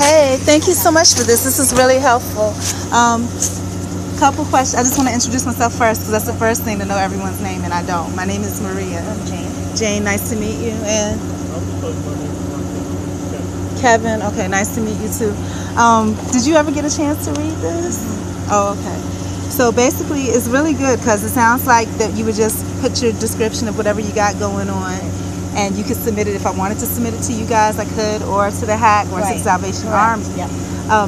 Hey, thank you so much for this. This is really helpful. Couple questions. I just want to introduce myself first because that's the first thing to know everyone's name, and I don't. My name is Maria. I'm Jane. Jane, nice to meet you. And Kevin. Okay, nice to meet you too. Did you ever get a chance to read this? Oh, okay. So basically, it's really good because it sounds like that you would just put your description of whatever you got going on, and you could submit it. If I wanted to submit it to you guys, I could, or to the Hack, or to the Salvation Army. Yep.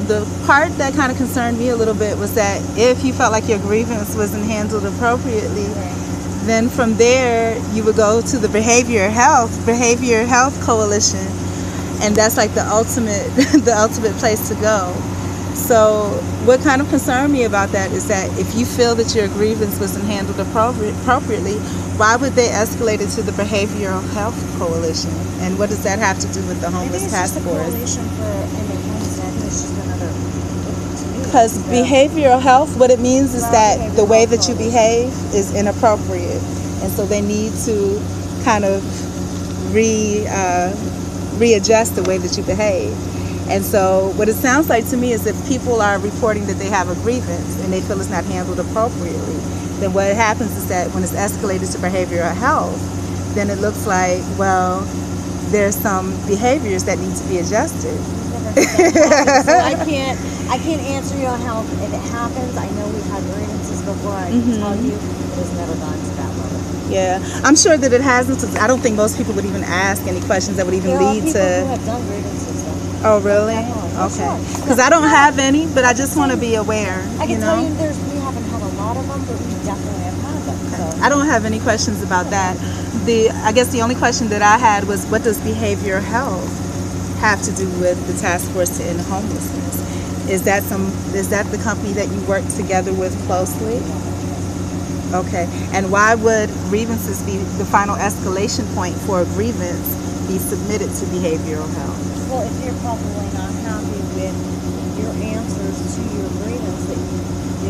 The part that kind of concerned me a little bit was that if you felt like your grievance wasn't handled appropriately, then from there you would go to the Behavioral Health Coalition, and that's like the ultimate the ultimate place to go. So what kind of concerned me about that is that if you feel that your grievance wasn't handled appropriately, why would they escalate it to the Behavioral Health Coalition? And what does that have to do with the Homeless Task Force? Because behavioral health, what it means is that the way that you behave is inappropriate, and so they need to kind of readjust the way that you behave. And so what it sounds like to me is if people are reporting that they have a grievance and they feel it's not handled appropriately, then what happens is that when it's escalated to behavioral health, then it looks like, well, there's some behaviors that need to be adjusted. So I can't answer you on how if it happens. I know we've had grievances before. I can tell you it has never gone to that level. Yeah, I'm sure that it hasn't. I don't think most people would even ask any questions that would even lead to. There are people who have done grievances though. Oh, really? Okay. Because I don't have any, but I just want to be aware. I can tell you we haven't had a lot of them, but we definitely have had them. So. I don't have any questions about that. I guess the only question that I had was, what does behavioral health have to do with the task force to end homelessness? Is that the company that you work together with closely? Okay. And why would grievances be the final escalation point for a grievance be submitted to behavioral health? Well, if you're probably not happy with your answers to your grievance the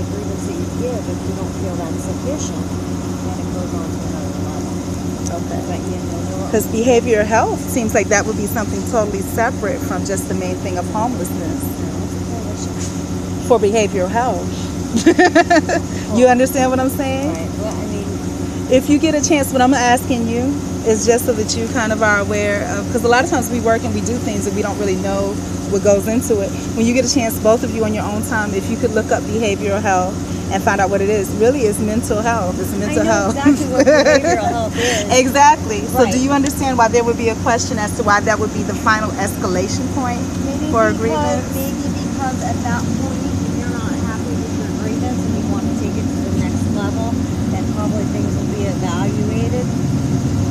grievance that you give, if you don't feel that's sufficient, then it goes on to another level. Okay. But because behavioral health seems like that would be something totally separate from just the main thing of homelessness. For behavioral health. You understand what I'm saying? Right. Well, I mean, if you get a chance, what I'm asking you is just so that you kind of are aware of, because a lot of times we work and we do things and we don't really know what goes into it. When you get a chance, both of you on your own time, if you could look up behavioral health and find out what it is. Really, it's mental health. It's mental health. Exactly what behavioral health is. Exactly. So Right. do you understand why there would be a question as to why that would be the final escalation point for a grievance? Maybe because at that point, if you're not happy with your grievance and you want to take it to the next level, then probably things will be evaluated.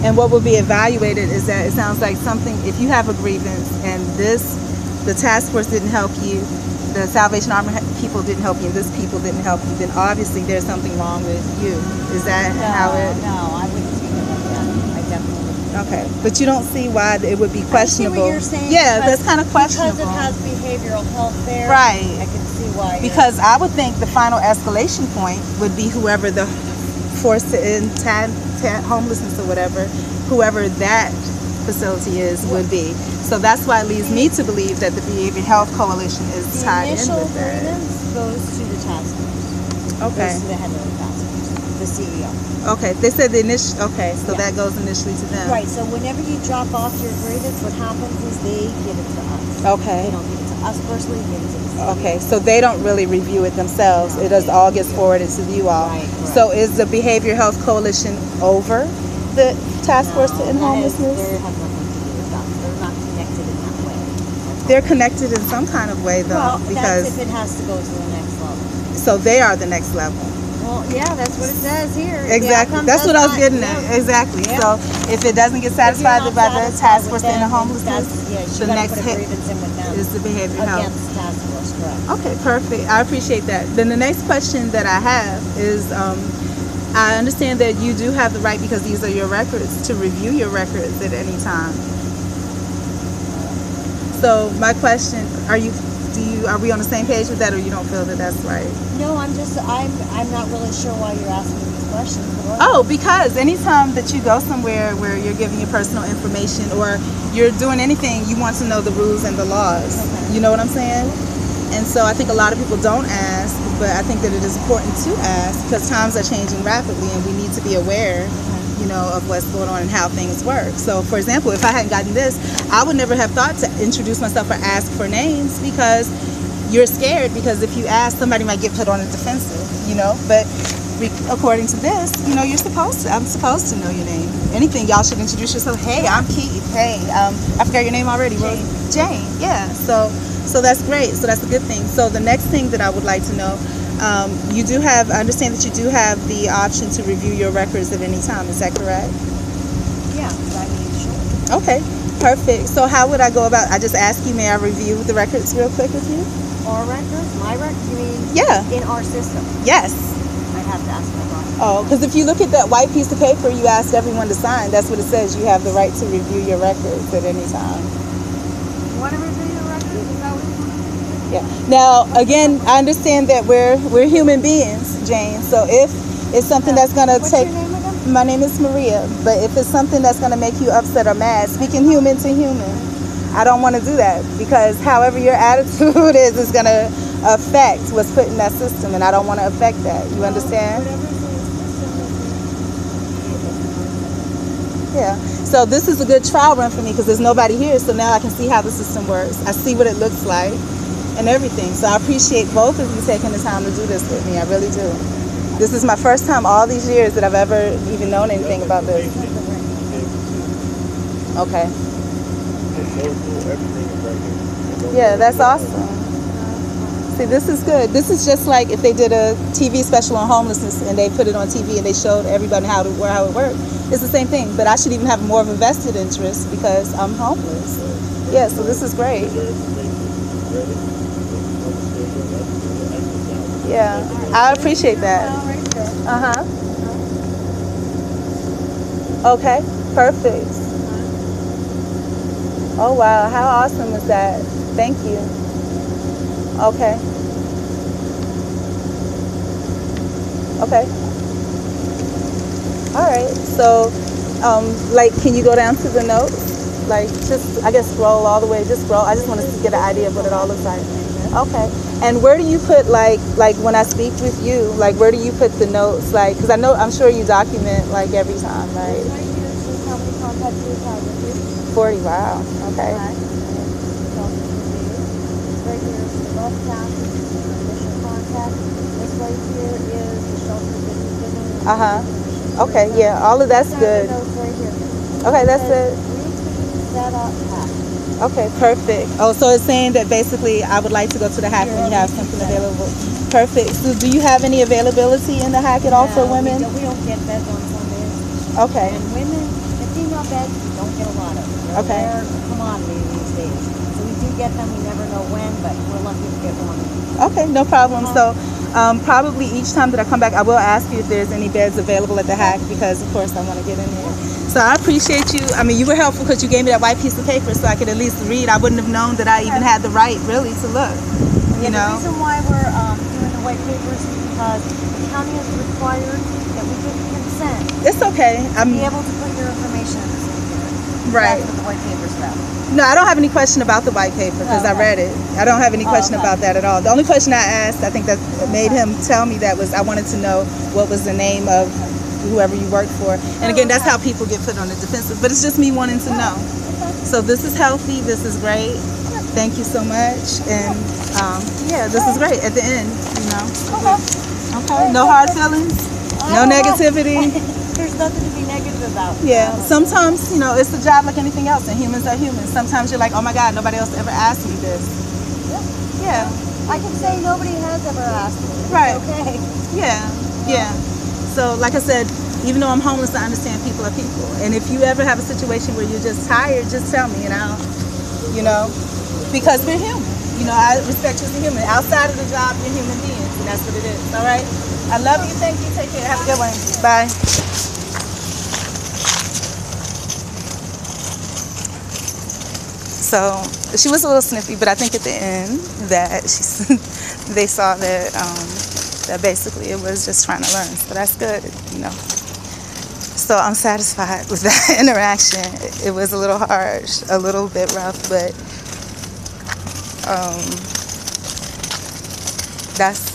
And what will be evaluated is that it sounds like something, if you have a grievance and the task force didn't help you, the Salvation Army people didn't help you, and this people didn't help you, then obviously there's something wrong with you. Is that how it? No, I wouldn't take it like that. I definitely wouldn't. Okay, but you don't see why it would be questionable. I see what you're saying. Yeah, that's kind of questionable. Because it has behavioral health there. Right. I can see why. Because I would think the final escalation point would be whoever the force to end homelessness or whatever, whoever that facility is would be. So that's why it leads me to believe that the Behavioral Health Coalition is tied in with The initial that. grievance goes to the task force. Okay. Goes to the head of the task force, the CEO. Okay, they said the initial. Okay, so that goes initially to them. Right. So whenever you drop off your grievance, what happens is they give it to us. Okay. They don't give it to us personally. They give it to the CEO. Okay, so they don't really review it themselves. No, It does they all don't gets review it. forwarded to you all. Right. So is the Behavioral Health Coalition over the task force to end homelessness? They have nothing to do with that. They're not connected in that way. They're connected in some kind of way, though, Well, because that's if it has to go to the next level. so they are the next level. Well, yeah, that's what it says here. The Exactly. outcome That's does what I was not- getting yeah. at. Exactly. Yeah. So if it doesn't get If you're satisfied not by the satisfied task with force to end them, homelessness, you the gotta next put a hit grievance in with them is the behavioral health. against task force, correct? Okay, perfect. I appreciate that. Then the next question that I have is, I understand that you do have the right, because these are your records, to review your records at any time. So my question, do you are we on the same page with that, or you don't feel that that's right? No, I'm not really sure why you're asking these questions. Oh, because anytime that you go somewhere where you're giving your personal information or you're doing anything, you want to know the rules and the laws. Okay. You know what I'm saying? And so I think a lot of people don't ask, but I think that it is important to ask because times are changing rapidly and we need to be aware, you know, of what's going on and how things work. So, for example, if I hadn't gotten this, I would never have thought to introduce myself or ask for names because you're scared, because if you ask, somebody might get put on a defensive, you know. But according to this, you know, I'm supposed to know your name. Anything, y'all should introduce yourself. Hey, I'm Keith. Hey, I forgot your name already. Jane. Yeah. So that's great. So that's a good thing. So the next thing that I would like to know, I understand that you do have the option to review your records at any time. Is that correct? Yeah, I mean, sure. Okay, perfect. So how would I go about? I just ask you, may I review the records real quick with you? Our records? My records? You mean? Yeah. In our system? Yes. I'd have to ask my boss. Oh, because if you look at that white piece of paper you asked everyone to sign, that's what it says. You have the right to review your records at any time. You want to review your records? Is that what you want to do? Yeah. Now, again, I understand that we're human beings, Jane. So if it's something that's going to take... What's your name again? My name is Maria. But if it's something that's going to make you upset or mad, speaking human to human, I don't want to do that. Because however your attitude is going to affect what's put in that system. And I don't want to affect that. You understand? Yeah. So this is a good trial run for me because there's nobody here. So now I can see how the system works. I see what it looks like and everything. So I appreciate both of you taking the time to do this with me. I really do. This is my first time all these years that I've ever even known anything about this. Okay. Yeah, that's awesome. See, this is good. This is just like if they did a TV special on homelessness and they put it on TV and they showed everybody how it worked. It's the same thing, but I should even have more of a vested interest because I'm homeless. Yeah, so this is great. Yeah, I appreciate that. Uh-huh. Okay, perfect. Oh, wow, how awesome is that? Thank you. Okay. Okay. All right. So, like, can you go down to the notes? Like, just, I guess, scroll all the way. Just scroll. I just want to get an idea of what it all looks like. Okay. And where do you put, like when I speak with you, like, where do you put the notes? Like, because I'm sure you document, like, every time, right? Right here is how many contacts we've had with you. 40, wow. Okay. Right here is the bus passes, initial contact. This right here is the shelter that you've been in. Uh-huh. Okay, yeah, all of that's good. Right here. Okay, that's it. Set up hack. Okay, perfect. Oh, so it's saying that basically I would like to go to the hack when you have something available. Perfect. So do you have any availability in the hack at all for women? We don't get beds on Sundays. Okay. And women, the female beds, we don't get a lot of. They're Okay. a commodity these days. So we do get them, we never know when, but we're lucky to get one. Okay, no problem. So probably each time that I come back, I will ask you if there's any beds available at the hack because, of course, I want to get in there. So I appreciate you. I mean, you were helpful because you gave me that white piece of paper so I could at least read. I wouldn't have known that I even had the right, really, to look. You know? The reason why we're doing the white papers is because the county has required that we get consent It's okay. to be able to put your information in the system. Right. That's what the white paper's about. No, I don't have any question about the white paper because I read it. I don't have any question about that at all. The only question I asked, I think that made him tell me that was I wanted to know what was the name of whoever you work for. And again, that's how people get put on the defensive. But it's just me wanting to know. So this is healthy. This is great. Thank you so much. And yeah, this is great at the end, you know. Okay. No hard feelings. No negativity. There's nothing to be negative about. Yeah, sometimes, you know, it's a job like anything else, and humans are humans. Sometimes you're like, oh my God, nobody else ever asked me this. Yeah. I can say nobody has ever asked me. It's Right. okay. Yeah. So, like I said, even though I'm homeless, I understand people are people. And if you ever have a situation where you're just tired, just tell me, and I'll, you know, because we're human. You know, I respect you as a human. Outside of the job, you're human beings, and that's what it is. All right? I love you. Thank you. Take care. Have a good one. Bye. So she was a little sniffy, but I think at the end that they saw that that basically it was just trying to learn. So that's good, you know. So I'm satisfied with that interaction. It was a little harsh, a little bit rough, but that's